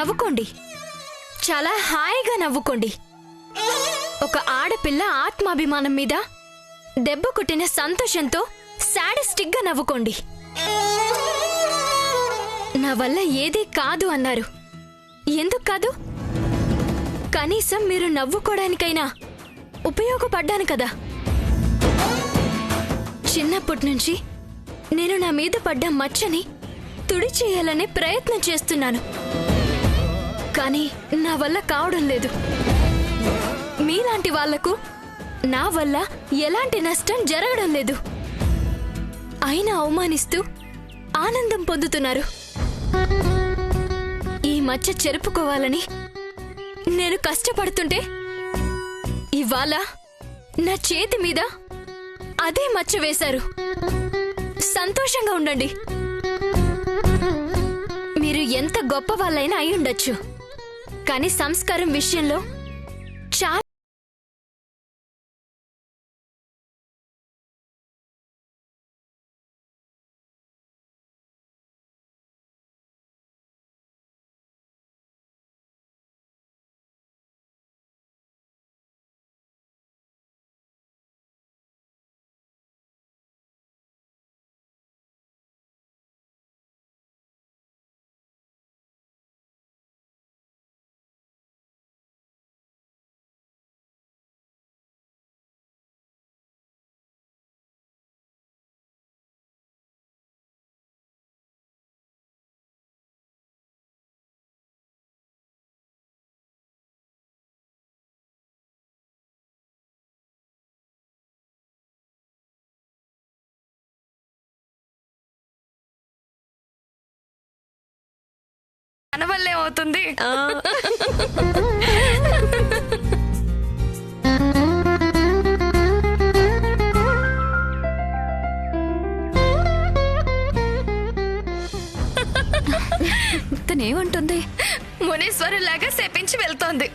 నవ్వుకోండి, చాలా హాయిగా నవ్వుకోండి. ఒక ఆడపిల్ల ఆత్మాభిమానం మీద దెబ్బ కొట్టిన సంతోషంతో సాడిస్టిక్ గా నవ్వుకోండి. నా వల్ల ఏదీ కాదు అన్నారు. ఎందుకు కాదు? కనీసం మీరు నవ్వుకోవడానికైనా ఉపయోగపడ్డాను కదా. చిన్నప్పటి నుంచి నేను నా మీద పడ్డ మచ్చని తుడిచేయాలనే ప్రయత్నం చేస్తున్నాను, కానీ నా వల్ల కావడం లేదు. మీలాంటి వాళ్లకు నా వల్ల ఎలాంటి నష్టం జరగడం లేదు, అయినా అవమానిస్తూ ఆనందం పొందుతున్నారు. ఈ మచ్చ చెరుపుకోవాలని నేను కష్టపడుతుంటే ఇవాళ నా చేతి మీద అదే మచ్చ వేశారు. సంతోషంగా ఉండండి. మీరు ఎంత గొప్ప వాళ్ళైనా అయి ఉండొచ్చు, కానీ సంస్కారం విషయంలో చాలా మన వల్లే అవుతుంది. తనేమంటుంది? మునీశ్వరులాగా శపించి వెళ్తోంది.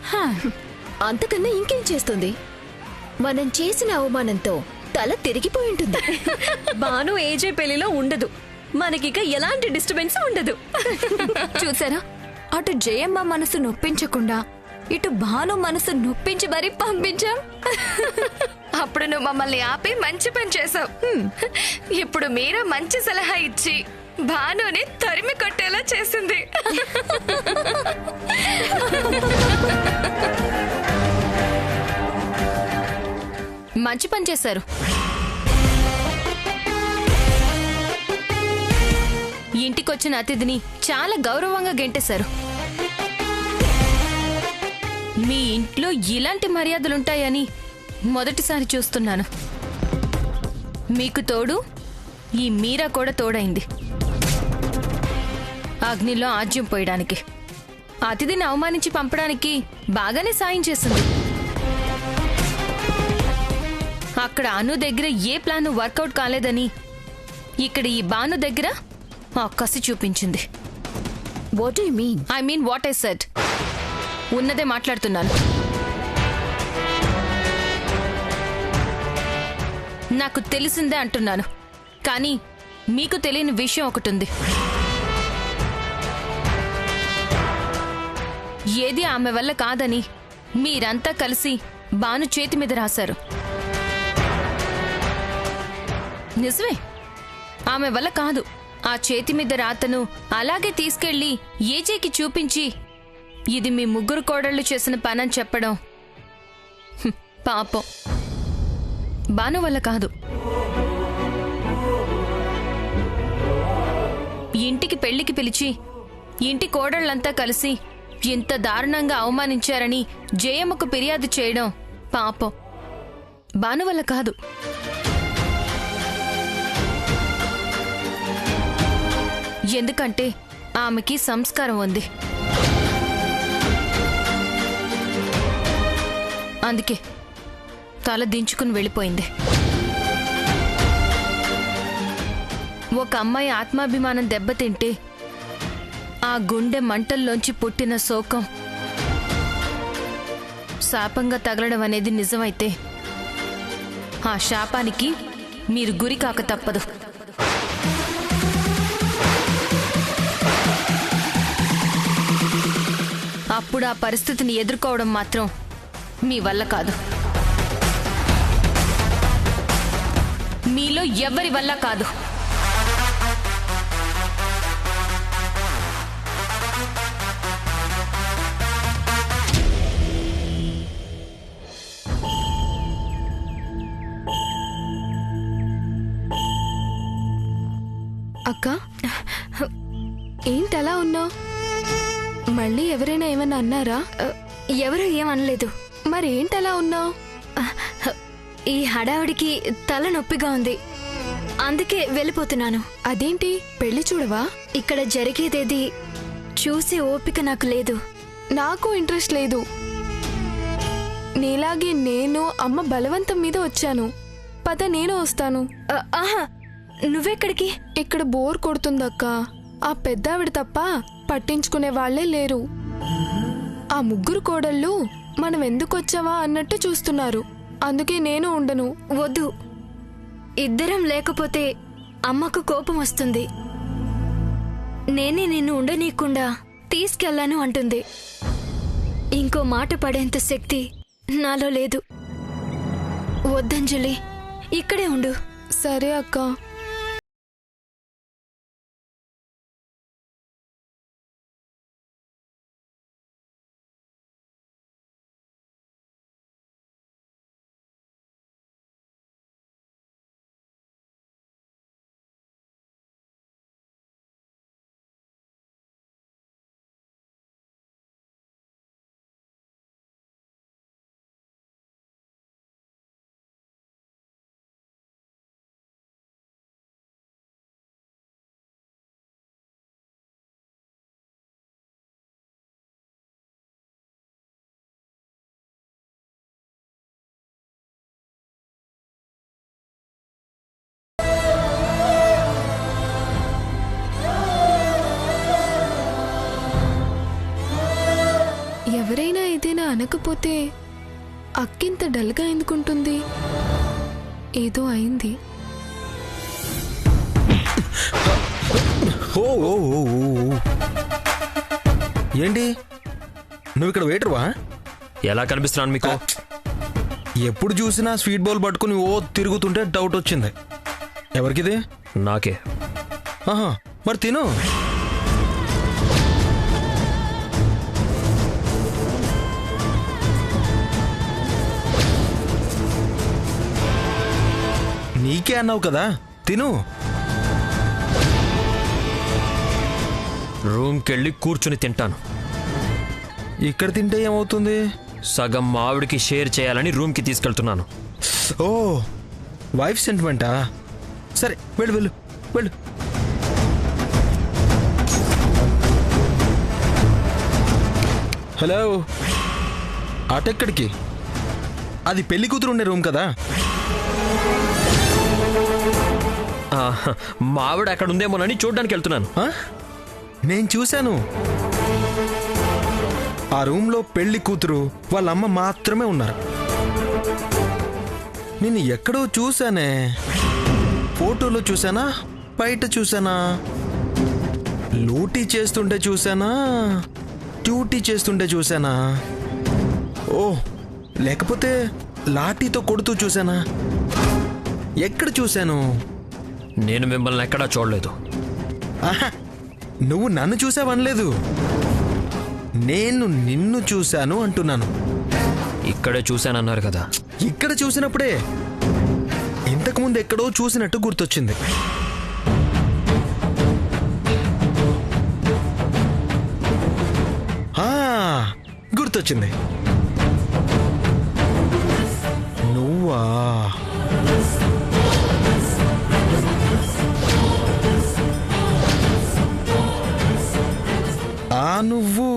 అంతకన్నా ఇంకేం చేస్తుంది? మనం చేసిన అవమానంతో తల తిరిగిపోయి ఉంటుంది. బాను ఏజే పెళ్లిలో ఉండదు, మనకిక ఎలాంటి డిస్టర్బెన్స్ ఉండదు. చూసారా, అటు జయమ్మ మనసు నొప్పించకుండా ఇటు భాను మనసు నొప్పించి మరీ పంపించాం. అప్పుడు నువ్వు మమ్మల్ని ఆపి మంచి పని చేసావు. ఇప్పుడు మీరా మంచి సలహా ఇచ్చి భానుని తరిమి కొట్టేలా చేసింది. మంచి పని చేశారు. ఇంటికొచ్చిన అతిథిని చాలా గౌరవంగా గెంటేశారు. మీ ఇంట్లో ఇలాంటి మర్యాదలుంటాయని మొదటిసారి చూస్తున్నాను. మీకు తోడు ఈ మీరా కూడా తోడైంది. అగ్నిలో ఆజ్యం పోయడానికి, అతిథిని అవమానించి పంపడానికి బాగానే సాయం చేసింది. అక్కడ అను దగ్గర ఏ ప్లాన్ వర్కౌట్ కాలేదని ఇక్కడ ఈ బాను దగ్గర ఆ కసి చూపించింది. What do you mean? I mean what I said. ఉన్నదే మాట్లాడుతున్నాను. నాకు తెలిసిందే అంటున్నాను, కానీ మీకు తెలియని విషయం ఒకటి ఉంది. ఏది ఆమె వల్ల కాదని మీరంతా కలిసి బాను చేతి మీద రాశారు. నిజమే, ఆమె వల్ల కాదు. ఆ చేతి మీద రాతను అలాగే తీసుకెళ్లి ఏజేకి చూపించి ఇది మీ ముగ్గురు కోడళ్లు చేసిన పనని చెప్పడం పాపం. బాను వల్ల కాదు. ఇంటికి పెళ్లికి పిలిచి ఇంటి కోడళ్లంతా కలిసి ఇంత దారుణంగా అవమానించారని జయమ్మకు ఫిర్యాదు చేయడం పాపం. బాను వల్ల కాదు. ఎందుకంటే ఆమెకి సంస్కారం ఉంది. అందుకే తల దించుకుని వెళ్ళిపోయింది. ఒక అమ్మాయి ఆత్మాభిమానం దెబ్బతింటే ఆ గుండె మంటల్లోంచి పుట్టిన శోకం శాపంగా తగలడం అనేది నిజమైతే ఆ శాపానికి మీరు గురి కాక తప్పదు. ఇప్పుడు ఆ పరిస్థితిని ఎదుర్కోవడం మాత్రం మీ వల్ల కాదు. మీలో ఎవరి వల్ల కాదు. అక్క, ఏంటలా ఉన్నావు? మళ్ళీ ఎవరైనా ఏమన్నా అన్నారా? ఎవరు ఏమనలేదు. మరి ఏంటలా ఉన్నావు? ఈ హడావిడికి తల నొప్పిగా ఉంది, అందుకే వెళ్ళిపోతున్నాను. అదేంటి, పెళ్లి చూడవా? ఇక్కడ జరిగేదేది చూసే ఓపిక నాకు లేదు. నాకు ఇంట్రెస్ట్ లేదు. నీలాగే నేను అమ్మ బలవంతం మీద వచ్చాను. పద, నేను వస్తాను. ఆహా, నువ్వెక్కడికి? ఇక్కడ బోర్ కొడుతుందక్క. ఆ పెద్దావిడ తప్ప పట్టించుకునే వాళ్లే లేరు. ఆ ముగ్గురు కోడళ్ళు మనం ఎందుకొచ్చావా అన్నట్టు చూస్తున్నారు. అందుకే నేను ఉండను. వద్దు, ఇద్దరం లేకపోతే అమ్మకు కోపం వస్తుంది. నేనే నిన్ను ఉండనీయకుండా తీసుకెళ్లాను అంటుంది. ఇంకో మాట పడేంత శక్తి నాలో లేదు. వద్దంజలి, ఇక్కడే ఉండు. సరే అక్క. ఎవరైనా ఏదైనా అనకపోతే అక్కింత డల్గా ఎందుకుంటుంది? ఏదో అయింది. ఏంటి, నువ్వు ఇక్కడ వెయిటర్వా? ఎలా కనిపిస్తున్నాను మీకు? ఎప్పుడు చూసినా స్వీట్ బౌల్ పట్టుకుని తిరుగుతుంటే డౌట్ వచ్చింది. ఎవరికిది? నాకే. ఆహా, మరి తిను. నీకే అన్నావు కదా, తిను. రూమ్కెళ్ళి కూర్చుని తింటాను. ఇక్కడ తింటే ఏమవుతుంది? సగం మా ఆవిడికి షేర్ చేయాలని రూమ్కి తీసుకెళ్తున్నాను. ఓ, వైఫ్ సెంటిమెంటా? సరే, వెళ్ళు వెళ్ళు వెళ్ళు. హలో, అటెక్కడికి? అది పెళ్లి కూతురు ఉండే రూమ్ కదా. మా ఆవిడ అక్కడ ఉందేమోనని చూడ్డానికి వెళ్తున్నాను. నేను చూశాను. ఆ రూమ్లో పెళ్లి కూతురు వాళ్ళమ్మ మాత్రమే ఉన్నారు. నేను ఎక్కడో చూశానే. ఫోటోలో చూసానా, బయట చూసానా? లూటీ చేస్తుంటే చూసానా, డ్యూటీ చేస్తుంటే చూసానా? ఓ, లేకపోతే లాఠీతో కొడుతూ చూసానా? ఎక్కడ చూశాను? నేను మిమ్మల్ని ఎక్కడా చూడలేదు. ఆహా, నువ్వు నన్ను చూసావనలేదు, నేను నిన్ను చూశాను అంటున్నాను. ఇక్కడే చూశానన్నారు కదా. ఇక్కడ చూసినప్పుడే ఇంతకుముందు ఎక్కడో చూసినట్టు గుర్తొచ్చింది. గుర్తొచ్చింది. నువ్వా? నువ్వు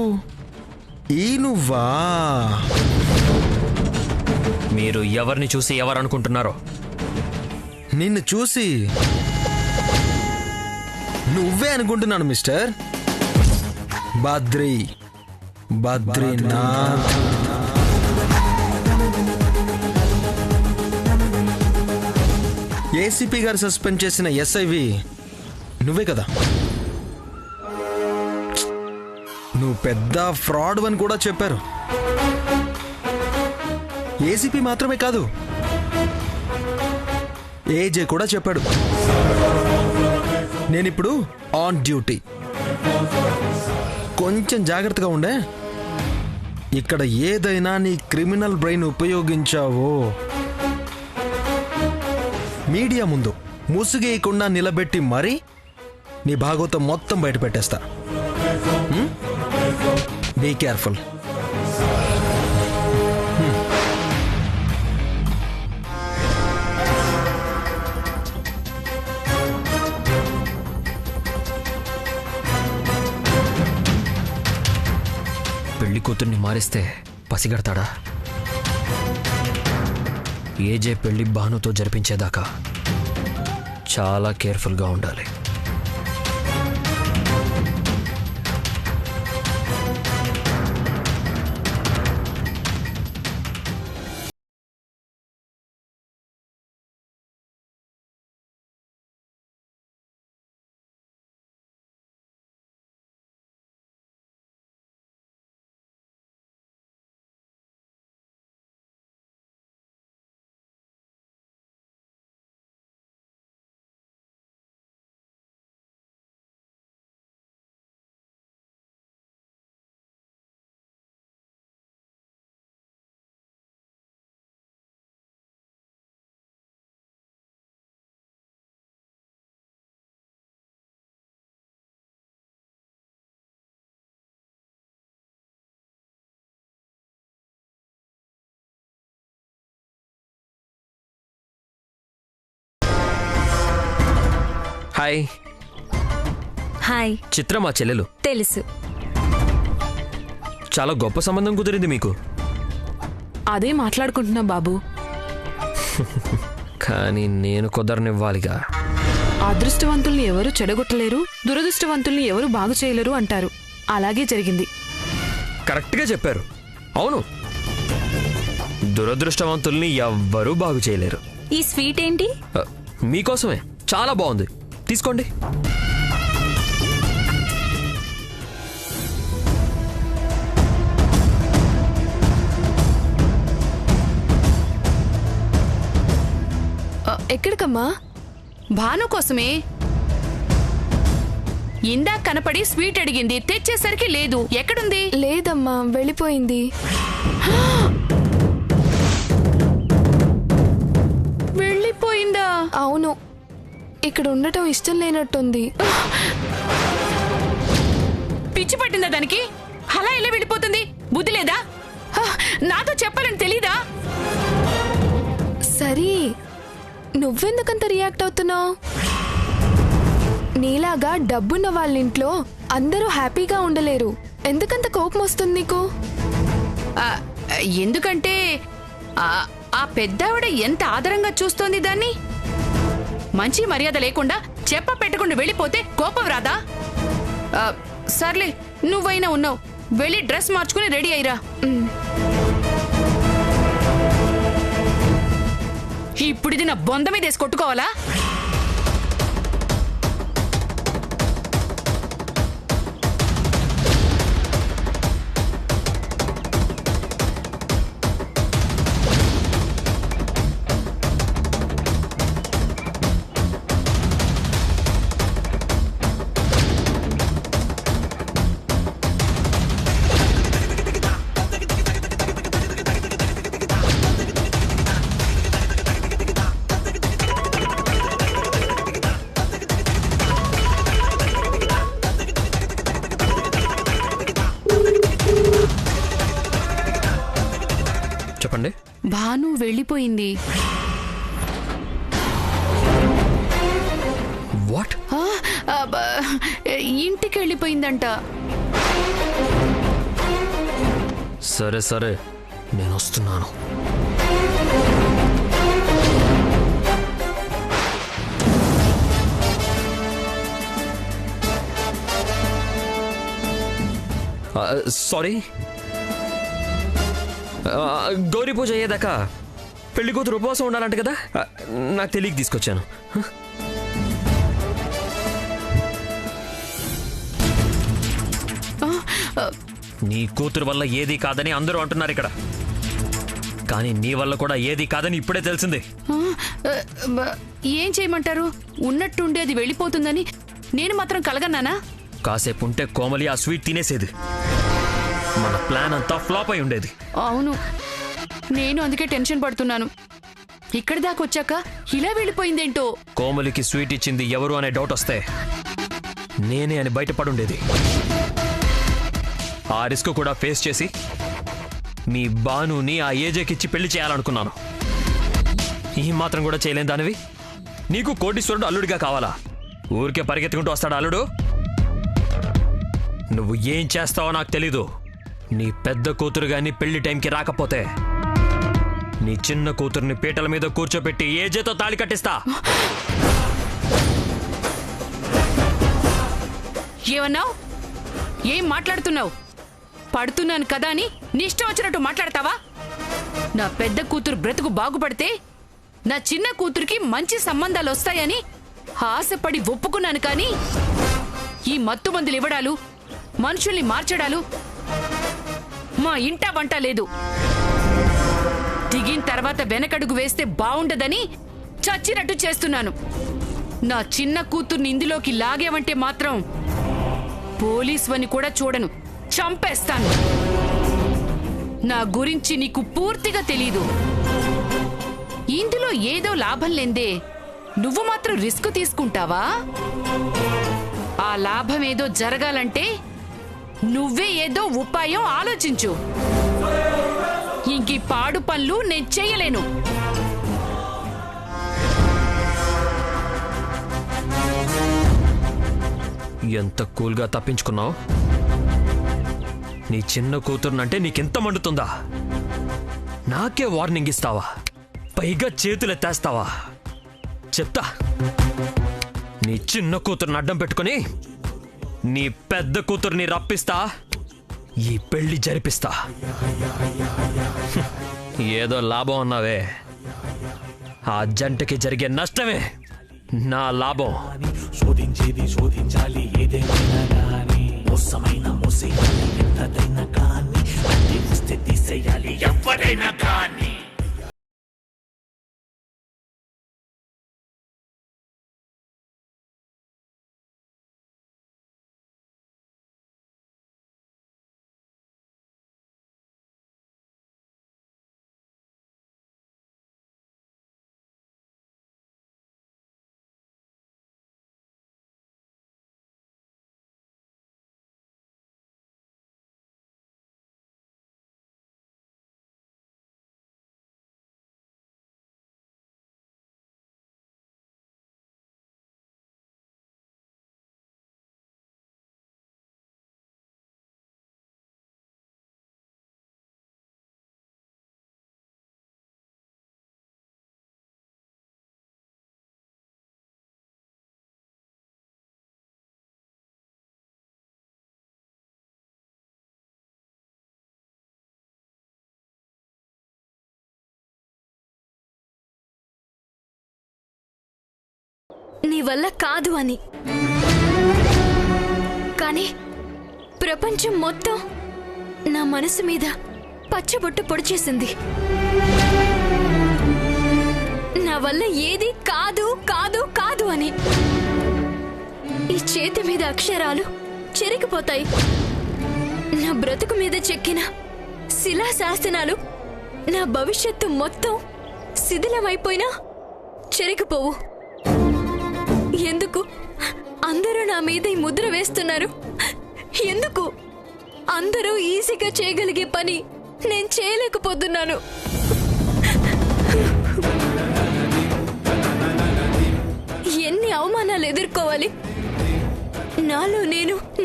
ఈ నువ్వా? మీరు ఎవరిని చూసి ఎవరు అనుకుంటున్నారో? నిన్ను చూసి నువ్వే అనుకుంటున్నాను మిస్టర్. బద్రీనాథ్. ఏసీపీ గారు సస్పెండ్ చేసిన ఎస్ఐవి నువ్వే కదా? నువ్వు పెద్ద ఫ్రాడ్ అని కూడా చెప్పారు. ఏసీపీ మాత్రమే కాదు, ఏజే కూడా చెప్పాడు. నేనిప్పుడు ఆన్ డ్యూటీ. కొంచెం జాగ్రత్తగా ఉండే. ఇక్కడ ఏదైనా నీ క్రిమినల్ బ్రెయిన్ ఉపయోగించావో మీడియా ముందు ముసుగేయకుండా నిలబెట్టి మరీ నీ భాగవతం మొత్తం బయట పెట్టేస్తా. Be careful. పెళ్లి కూతుర్ని మారిస్తే పసిగడతాడా? ఏజే పెళ్లి భానుతో జరిపించేదాకా చాలా కేర్ఫుల్గా ఉండాలి. హాయ్. హాయ్. చిత్ర మా చెల్లెలు. తెలుసు. చాలా గొప్ప సంబంధం కుదిరింది మీకు. అదే మాట్లాడుకుంటున్నా బాబు. కానీ నేను కుదరనివ్వాలిగా. అదృష్టవంతుల్ని ఎవరు చెడగొట్టలేరు, దురదృష్టవంతుల్ని ఎవరు బాగు చేయలేరు అంటారు. అలాగే జరిగింది. కరెక్ట్గా చెప్పారు. అవును, దురదృష్టవంతుల్ని ఎవ్వరూ బాగు చేయలేరు. ఈ స్వీట్ ఏంటి? మీకోసమే. చాలా బాగుంది, తీసుకోండి. ఎక్కడికమ్మా? భాను కోసమే. ఇందాక కనపడి స్వీట్ అడిగింది, తెచ్చేసరికి లేదు. ఎక్కడుంది? లేదమ్మా, వెళ్ళిపోయింది. వెళ్ళిపోయిందా? అవును, ఇక్కడ ఉండటం ఇష్టం లేనట్టుంది. పిచ్చి పట్టిందా దానికి? అలా ఎలా వెళ్ళిపోతుంది? బుద్ధి లేదా? నాతో చెప్పాలని తెలీదా? సరే, నువ్వెందుకంత రియాక్ట్ అవుతున్నావు? నీలాగా డబ్బున్న వాళ్ళ ఇంట్లో అందరూ హ్యాపీగా ఉండలేరు. ఎందుకంత కోపం వస్తుంది నీకు? ఎందుకంటే ఆ పెద్దావిడ ఎంత ఆదరంగా చూస్తోంది దాన్ని. మంచి మర్యాద లేకుండా చెప్ప పెట్టకుండా వెళ్ళిపోతే కోపం రాదా? సర్లే, నువ్వైనా ఉన్నావు. వెళ్ళి డ్రెస్ మార్చుకుని రెడీ అయ్యిరా. ఇప్పుడు ఇది నా బొంద మీద వేసి కొట్టుకోవాలా? చెప్పండి. భాను వెళ్ళిపోయింది. వాట్? ఇంటికి వెళ్ళిపోయిందంట. సరే సరే, నేను వస్తున్నాను. సారీ. గౌరీ పూజ అయ్యేదాకా పెళ్లి కూతురు ఉపవాసం ఉండాలంట కదా, నాకు తెలియక తీసుకొచ్చాను. నీ కూతురు వల్ల ఏదీ కాదని అందరూ అంటున్నారు ఇక్కడ, కానీ నీ వల్ల కూడా ఏదీ కాదని ఇప్పుడే తెలిసింది. ఏం చేయమంటారు? ఉన్నట్టుండి అది వెళ్ళిపోతుందని నేను మాత్రం కలగన్నానా? కాసేపు ఉంటే కోమలి ఆ స్వీట్ తినేసేది, మన ప్లాన్ అంతా ఫ్లాప్ అయి ఉండేది. అవును, నేను అందుకే టెన్షన్ పడుతున్నాను. ఇక్కడి దాకా వచ్చాక ఇలా వెళ్ళిపోయిందేంటో. కోమలికి స్వీట్ ఇచ్చింది ఎవరు అనే డౌట్ వస్తే నేనే అని బయటపడుండేది. ఆ రిస్క్ కూడా ఫేస్ చేసి మీ బానుని ఆ ఏజేకిచ్చి పెళ్లి చేయాలనుకున్నాను. ఈ మాత్రం కూడా చేయలేని దానివి నీకు కోటీశ్వరుడు అల్లుడిగా కావాలా? ఊరికే పరిగెత్తుకుంటూ వస్తాడు అల్లుడు? నువ్వు ఏం చేస్తావో నాకు తెలీదు. నీ పెద్ద కూతురు గాని పెళ్లి టైంకి రాకపోతే నీ చిన్న కూతుర్ని పీటల మీద కూర్చోబెట్టి ఏజేతో తాళి కట్టిస్తా. ఏమన్నావు? ఏం మాట్లాడుతున్నావు? పడుతున్నాను కదా అని నీ ఇష్టం వచ్చినట్టు మాట్లాడతావా? నా పెద్ద కూతురు బ్రతుకు బాగుపడితే నా చిన్న కూతురికి మంచి సంబంధాలు వస్తాయని ఆశపడి ఒప్పుకున్నాను, కానీ ఈ మత్తు మందులు ఇవ్వడాలు, మనుషుల్ని మార్చడాలు మా ఇంట వంట లేదు. దిగిన తర్వాత వెనకడుగు వేస్తే బావుండదని చచ్చినట్టు చేస్తున్నాను. నా చిన్న కూతుర్ని ఇందులోకి లాగేవంటే మాత్రం పోలీసువని కూడా చూడను, చంపేస్తాను. నా గురించి నీకు పూర్తిగా తెలీదు. ఇందులో ఏదో లాభం లేందే నువ్వు మాత్రం రిస్క్ తీసుకుంటావా? ఆ లాభం ఏదో జరగాలంటే నువ్వే ఏదో ఉపాయం ఆలోచించు. ఇంకీ పాడు పనులు నేను చెయ్యలేను. ఎంత కూల్గా తప్పించుకున్నావు. నీ చిన్న కూతురునంటే నీకెంత మండుతుందా? నాకే వార్నింగ్ ఇస్తావా? పైగా చేతులెత్తేస్తావా? చెప్తా. నీ చిన్న కూతురుని అడ్డం పెట్టుకుని నీ పెద్ద కూతుర్ని రప్పిస్తా, ఈ పెళ్లి జరిపిస్తా. ఏదో లాభం అన్నావే, ఆ జంటకి జరిగే నష్టమే నా లాభం. శోధించేది శోధించాలి, ఏదైనా కానీ మోసమైన మోసేయాలి, ఎంతదైనా కానీ అన్ని వస్తే తీసేయాలి ఎవరైనా కానీ. నీ వల్ల కాదు అని, కానీ ప్రపంచం మొత్తం నా మనసు మీద పచ్చబొట్టు పొడిచేసింది. నా వల్ల ఏది కాదు కాదు కాదు అని. ఈ చేతి మీద అక్షరాలు చెరిగిపోతాయి. నా బ్రతుకు మీద చెక్కిన శిలాశాసనాలు, నా భవిష్యత్తు మొత్తం శిథిలమైపోయినా చెరిగిపోవు. ఎందుకు అందరూ నా మీద ఈ ముద్ర వేస్తున్నారు? ఎందుకు అందరూ ఈజీగా చేయగలిగే పని నేను చేయలేకపోతున్నాను? ఎన్ని అవమానాలు ఎదుర్కోవాలి?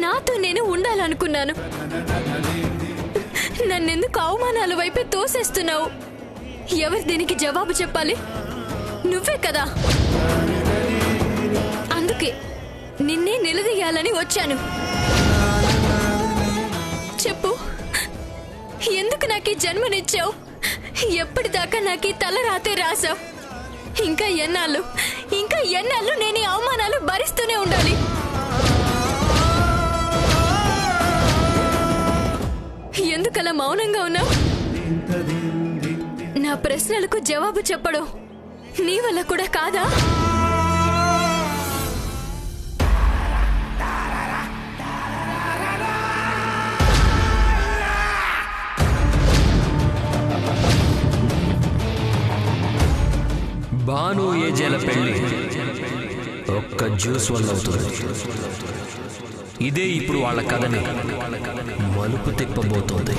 నాతో నేను ఉండాలనుకున్నాను. నన్నెందుకు అవమానాల వైపే తోసేస్తున్నావు? ఎవరు దీనికి జవాబు చెప్పాలి? నువ్వే కదా. అందుకే నిన్నే నిలదీయాలని వచ్చాను. చెప్పు, ఎందుకు నాకు ఈ జన్మనిచ్చావు? ఎప్పటిదాకా నాకు ఈ తల రాతే రాసావు? ఇంకా ఎన్నాళ్ళు నేను ఈ అవమానాలు భరిస్తూనే ఉండాలి? మౌనంగా ఉన్నావు? నా ప్రశ్నలకు జవాబు చెప్పడం నీ వల్ల కూడా కాదా? బాను ఏజేల పెళ్లి ఒక్క జ్యూస్ వల్ల అవుతుంది. ఇదే ఇప్పుడు వాళ్ళ కథని మలుపు తిప్పబోతోంది.